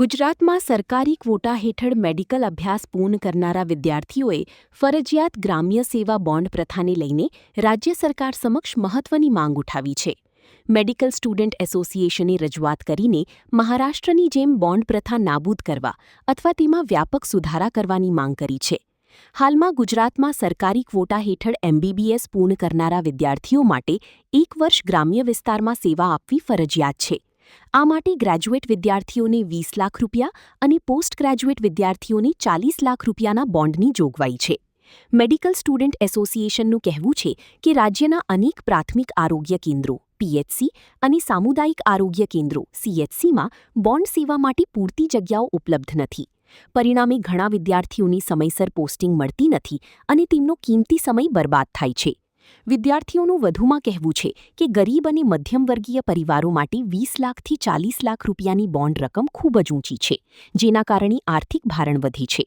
ગુજરાતમાં સરકારી ક્વોટા હેઠળ મેડિકલ અભ્યાસ પૂર્ણ કરનારા વિદ્યાર્થીઓએ ફરજિયાત ગ્રામ્ય સેવા બોન્ડ પ્રથાને લઈને રાજ્ય સરકાર સમક્ષ મહત્વની માંગ ઉઠાવી છે. મેડિકલ સ્ટુડન્ટ એસોસિએશને રજૂઆત કરીને મહારાષ્ટ્રની જેમ બોન્ડ પ્રથા નાબૂદ કરવા અથવા તેમાં વ્યાપક સુધારા કરવાની માંગ કરી છે. હાલમાં ગુજરાતમાં સરકારી ક્વોટા હેઠળ એમબીબીએસ પૂર્ણ કરનારા વિદ્યાર્થીઓ માટે 1 વર્ષ ગ્રામ્ય વિસ્તારમાં સેવા આપવી ફરજિયાત છે. આ માટે ગ્રેજ્યુએટ વિદ્યાર્થીઓને 20 લાખ રૂપિયા અને પોસ્ટ ગ્રેજ્યુએટ વિદ્યાર્થીઓને 40 લાખ રૂપિયાના બોન્ડની જોગવાઈ છે. મેડિકલ સ્ટુડન્ટ એસોસિએશનનું કહેવું છે કે રાજ્યના અનેક પ્રાથમિક આરોગ્ય કેન્દ્રો પીએચસી અને સામુદાયિક આરોગ્ય કેન્દ્રો સીએચસીમાં બોન્ડ સેવા માટે પૂરતી જગ્યાઓ ઉપલબ્ધ નથી. પરિણામે ઘણા વિદ્યાર્થીઓની સમયસર પોસ્ટિંગ મળતી નથી અને તેમનો કિંમતી સમય બરબાદ થાય છે. વિદ્યાર્થીઓનું વધુમાં કહેવું છે કે ગરીબ અને મધ્યમવર્ગીય પરિવારો માટે 20 લાખથી 40 લાખ રૂપિયાની બોન્ડ રકમ ખૂબ જ ઊંચી છે, જેના કારણે આર્થિક ભારણ વધે છે.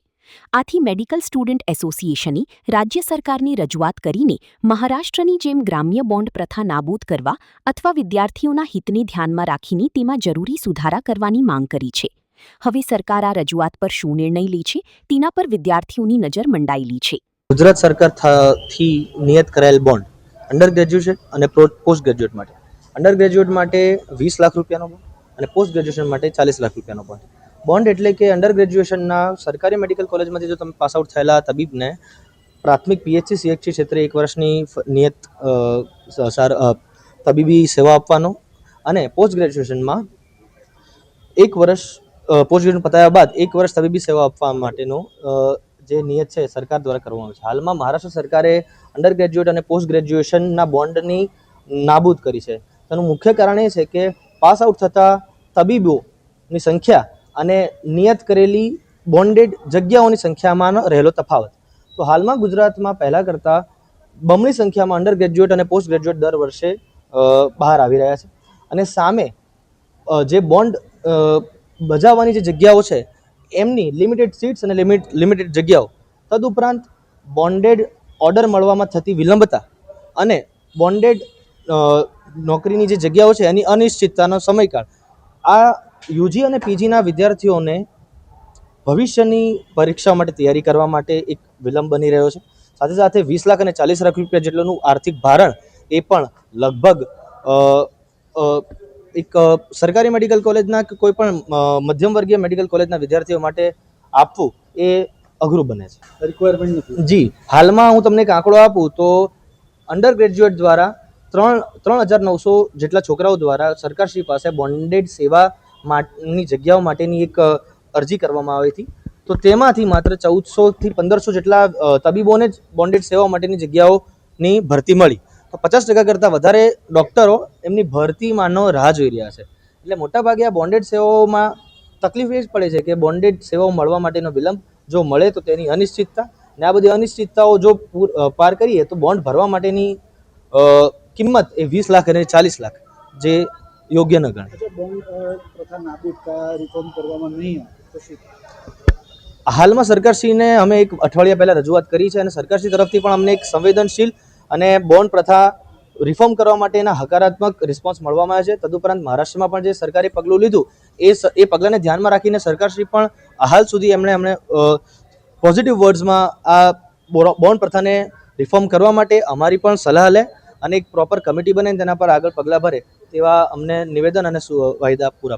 આથી મેડિકલ સ્ટુડન્ટ એસોસિએશને રાજ્ય સરકારને રજૂઆત કરીને મહારાષ્ટ્રની જેમ ગ્રામ્ય બોન્ડ પ્રથા નાબૂદ કરવા અથવા વિદ્યાર્થીઓના હિતને ધ્યાનમાં રાખીને તેમાં જરૂરી સુધારા કરવાની માંગ કરી છે. હવે સરકાર આ રજૂઆત પર શું નિર્ણય લે છે તેના પર વિદ્યાર્થીઓની નજર મંડાયેલી છે. ગુજરાત સરકાર થી નિયત કરાયેલ બોન્ડ અંડર ગ્રેજ્યુએશન અને પોસ્ટ ગ્રેજ્યુએટ માટે માટે 20 લાખ રૂપિયાનો બોન્ડ અને પોસ્ટ ગ્રેજ્યુએશન માટે 40 લાખ રૂપિયાનો બોન્ડ એટલે કે અંડર ગ્રેજ્યુએશનના સરકારી મેડિકલ કોલેજમાંથી જો તમે પાસ આઉટ થયેલા તબીબને પ્રાથમિક પીએચસી સીએચસી ક્ષેત્રે 1 વર્ષની નિયત તબીબી સેવા આપવાનો અને પોસ્ટ ગ્રેજ્યુએશનમાં 1 વર્ષ પોસ્ટ ગ્રેજ્યુએશન પતાવ્યા બાદ 1 વર્ષ તબીબી સેવા આપવા માટેનો જે નિયત છે સરકાર દ્વારા કરવામાં આવે છે. હાલમાં મહારાષ્ટ્ર સરકારે અંડર ગ્રેજ્યુએટ અને પોસ્ટ ગ્રેજ્યુએશનના બોન્ડની નાબૂદ કરી છે. તેનું મુખ્ય કારણ એ છે કે પાસ આઉટ થતા તબીબોની સંખ્યા અને નિયત કરેલી બોન્ડેડ જગ્યાઓની સંખ્યામાં રહેલો તફાવત. તો હાલમાં ગુજરાતમાં પહેલાં કરતાં બમણી સંખ્યામાં અંડર ગ્રેજ્યુએટ અને પોસ્ટ ગ્રેજ્યુએટ દર વર્ષે બહાર આવી રહ્યા છે અને સામે જે બોન્ડ બજાવવાની જે જગ્યાઓ છે એમની લિમિટેડ સીટ્સ અને લિમિટેડ જગ્યાઓ, તદુપરાંત બોન્ડેડ ઓર્ડર મળવામાં થતી વિલંબતા અને બોન્ડેડ નોકરીની જે જગ્યાઓ છે એની અનિશ્ચિતતાનો સમયકાળ આ યુજી અને પીજીના વિદ્યાર્થીઓને ભવિષ્યની પરીક્ષા માટે તૈયારી કરવા માટે એક વિલંબ બની રહ્યો છે. સાથે સાથે 20 લાખ અને 40 લાખ રૂપિયા જેટલું આર્થિક ભારણ એ પણ લગભગ એક સરકારી મેડિકલ કોલેજના કે કોઈ પણ મધ્યમ વર્ગીય મેડિકલ કોલેજના વિદ્યાર્થીઓ માટે આપવું એ અઘરું બને છે. રિક્વાયરમેન્ટ નથી. જી, હાલમાં હું તમને એક આંકડો આપું તો અંડર ગ્રેજ્યુએટ દ્વારા 3,900 જેટલા છોકરાઓ દ્વારા સરકારશ્રી પાસે બોન્ડેડ સેવા ની જગ્યાઓ માટેની એક અરજી કરવામાં આવી હતી. તો તેમાંથી માત્ર 1,400 થી 1,500 જેટલા તબીબોને જ બોન્ડેડ સેવા માટેની જગ્યાઓની ભરતી મળી. તો 50% કરતાં વધારે ડૉક્ટરો એમની ભરતીમાંનો રાહ જોઈ રહ્યા છે. એટલે મોટાભાગે આ બોન્ડેડ સેવાઓમાં તકલીફ એ જ પડે છે કે બોન્ડેડ સેવાઓ મળવા માટેનો વિલંબ, જો મળે તો તેની અનિશ્ચિતતા, ને આ બધી અનિશ્ચિતતાઓ જો પાર કરીએ તો બોન્ડ ભરવા માટેની કિંમત એ 20 લાખ અને 40 લાખ જે યોગ્ય ન ગણાય. હાલમાં સરકારશ્રીને અમે એક અઠવાડિયા પહેલાં રજૂઆત કરી છે અને સરકારશ્રી તરફથી પણ અમને એક સંવેદનશીલ અને બોન્ડ પ્રથા રિફોર્મ કરવા માટેના હકારાત્મક રિસ્પોન્સ મળવામાં આવે છે. તદુપરાંત મહારાષ્ટ્રમાં પણ જે સરકારે પગલું લીધું એ પગલાંને ધ્યાનમાં રાખીને સરકારશ્રી પણ હાલ સુધી એમણે પોઝિટિવ વર્ડ્સમાં આ બોન્ડ પ્રથાને રિફોર્મ કરવા માટે અમારી પણ સલાહ લે અને એક પ્રોપર કમિટી બને તેના પર આગળ પગલાં ભરે તેવા અમને નિવેદન અને વાયદા પૂરા